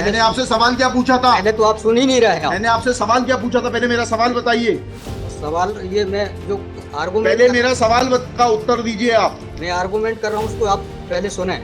मैंने आपसे सवाल क्या पूछा था? पहले तो आप सुन ही नहीं रहे हैं। मैंने आपसे सवाल क्या पूछा था? पहले मेरा सवाल बताइए। सवाल ये मैं जो आर्गूमेंट पहले मेरा सवाल का उत्तर दीजिए आप। मैं आर्गूमेंट कर रहा हूँ उसको आप पहले सुने।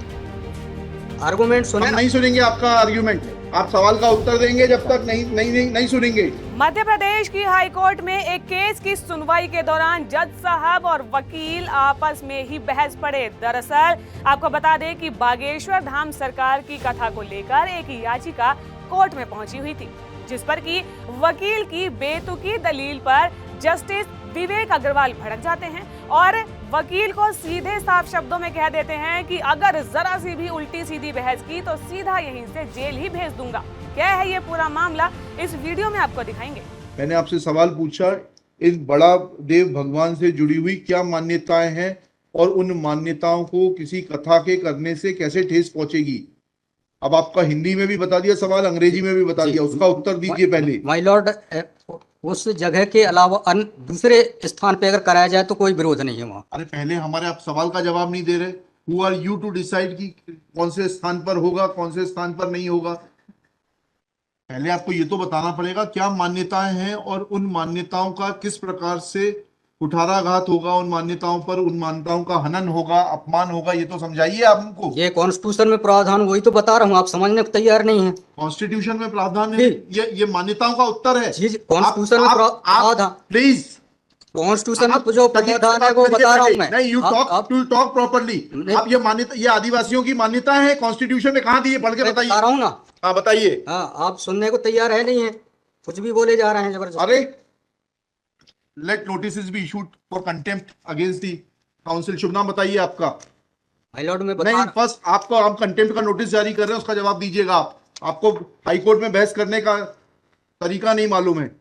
आर्गूमेंट सुने। हम नहीं सुनेंगे आपका आर्ग्यूमेंट। आप सवाल का उत्तर देंगे जब तक नहीं सुनेंगे। मध्य प्रदेश की हाई कोर्ट में एक केस की सुनवाई के दौरान जज साहब और वकील आपस में ही बहस पड़े। दरअसल आपको बता दें कि बागेश्वर धाम सरकार की कथा को लेकर एक याचिका कोर्ट में पहुंची हुई थी, जिस पर कि वकील की बेतुकी दलील पर जस्टिस विवेक अग्रवाल भड़क जाते हैं और वकील को सीधे साफ शब्दों में कह देते हैं कि अगर जरा सी भी उल्टी सीधी बहस की तो सीधा यहीं से जेल ही भेज दूंगा। क्या है ये पूरा मामला, इस वीडियो में आपको दिखाएंगे। मैंने आपसे सवाल पूछा, इस बड़ा देव भगवान से जुड़ी हुई क्या मान्यताएं हैं और उन मान्यताओं को किसी कथा के करने से कैसे ठेस पहुंचेगी। अब आपका हिंदी में भी बता दिया सवाल, अंग्रेजी में भी बता दिया, उसका उत्तर दीजिए पहले। माय लॉर्ड, उस जगह के अलावा दूसरे स्थान पे अगर कराया जाए तो कोई विरोध नहीं है वहाँ। अरे पहले हमारे आप सवाल का जवाब नहीं दे रहे। Who are you to decide कि कौन से स्थान पर होगा, कौन से स्थान पर नहीं होगा। पहले आपको ये तो बताना पड़ेगा क्या मान्यताएं हैं और उन मान्यताओं का किस प्रकार से कुठाराघात होगा, उन मान्यताओं पर, उन मान्यताओं का हनन होगा, अपमान होगा, ये तो समझाइए आप हमको। ये कॉन्स्टिट्यूशन में प्रावधान, वही तो बता रहा हूँ, आप समझने को तैयार नहीं है। कॉन्स्टिट्यूशन में प्रावधान है, ये मान्यताओं का उत्तर है। कॉन्स्टिट्यूशन में प्रावधान, प्लीज कॉन्स्टिट्यूशन में जो प्रावधान है वो बता रहा हूँ मैं। नहीं, यू टॉक प्रॉपर्ली। आप ये मान्यता, ये आदिवासियों की मान्यता है, कॉन्स्टिट्यूशन में कहाँ दी है? पढ़ के बताइए। बता रहा हूँ ना। हाँ बताइए। हाँ, आप सुनने को तैयार है नहीं है, कुछ भी बोले जा रहे हैं जबरदस्त। अरे let notice be issued for contempt against the council. शुभ नाम बताइए आपका। माय लॉर्ड में नहीं, फर्स्ट आपको हम कंटेम्प्ट का नोटिस जारी कर रहे हैं, उसका जवाब दीजिएगा आप। आपको हाईकोर्ट में बहस करने का तरीका नहीं मालूम है।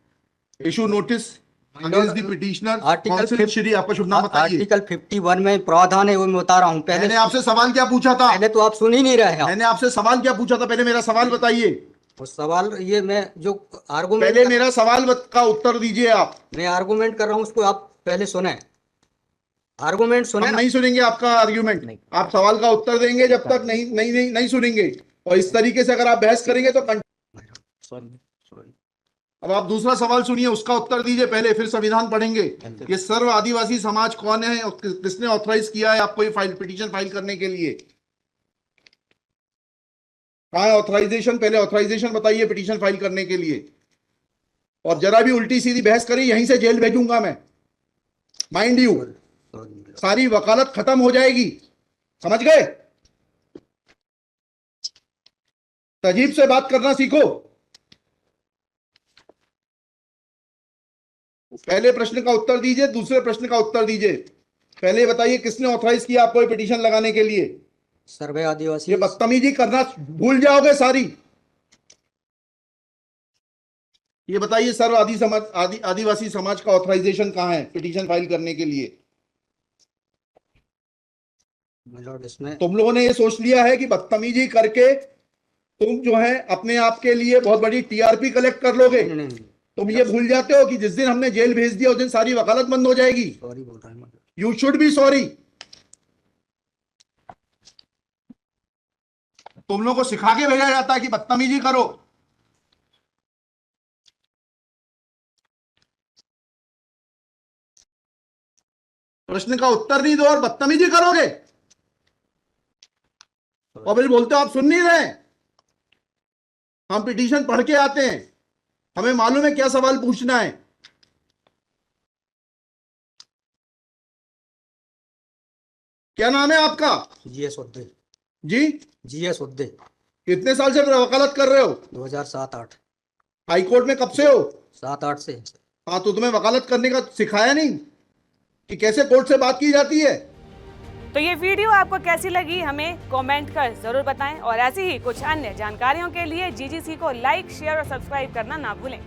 Issue notice against the petitioner council. Shri आपका शुभ नाम बताइए। आर्टिकल 51 में प्रावधान है, वो मैं बता रहा हूँ। पहले मैंने आपसे सवाल क्या पूछा था? पहले तो आप सुन ही नहीं रहे हैं। मैंने आपसे सवाल क्या पूछा था? पहले मेरा सवाल बताइए। उस सवाल ये मैं जो आर्गूमेंट, पहले मेरा सवाल का उत्तर दीजिए आप। मैं आर्गूमेंट कर रहा हूँ उसको आप पहले सुने। आर्गूमेंट सुने। हम नहीं सुनेंगे आपका आर्ग्यूमेंट। आप सवाल का उत्तर देंगे जब तक नहीं सुनेंगे। और इस तरीके से अगर आप बहस करेंगे तो अब आप दूसरा सवाल सुनिए, उसका उत्तर दीजिए पहले, फिर संविधान पढ़ेंगे। ये सर्व आदिवासी समाज कौन है और किसने ऑथराइज किया है आपको ये पिटीशन फाइल करने के लिए? कहाँ है ऑथराइजेशन? पहले ऑथराइजेशन बताइए पिटीशन फाइल करने के लिए। और जरा भी उल्टी सीधी बहस करी यहीं से जेल भेजूंगा मैं। माइंड यू, सारी वकालत खत्म हो जाएगी, समझ गए? तजीब से बात करना सीखो। पहले प्रश्न का उत्तर दीजिए, दूसरे प्रश्न का उत्तर दीजिए। पहले बताइए किसने ऑथराइज किया आपको पिटीशन लगाने के लिए? सर्वे आदिवासी। ये बदतमीजी करना भूल जाओगे सारी। ये बताइए सर्व आदिवासी समाज का ऑथराइजेशन कहाँ है पिटीशन फाइल करने के लिए? इसमें तुम लोगों ने ये सोच लिया है कि बदतमीजी करके तुम जो है अपने आप के लिए बहुत बड़ी टीआरपी कलेक्ट कर लोगे। तुम ये भूल जाते हो कि जिस दिन हमने जेल भेज दिया उस दिन सारी वकालत बंद हो जाएगी। सॉरी बोल रहा हूं। You should be sorry. तुम लोगों को सिखा के भेजा जाता है कि बदतमीजी करो। प्रश्न का उत्तर नहीं दो और बदतमीजी करोगे और फिर बोलते हो आप सुन नहीं रहे। हम पिटीशन पढ़ के आते हैं, हमें मालूम है क्या सवाल पूछना है। क्या नाम है आपका? जीएस उद्दे। जी, जीएस उद्दे। कितने साल से वकालत कर रहे हो? 2007-8। हाई कोर्ट में कब से हो? 7-8 से। हाँ, तो तुम्हें वकालत करने का सिखाया नहीं कि कैसे कोर्ट से बात की जाती है? तो ये वीडियो आपको कैसी लगी हमें कमेंट कर जरूर बताएं और ऐसी ही कुछ अन्य जानकारियों के लिए जीजीसी को लाइक, शेयर और सब्सक्राइब करना ना भूलें।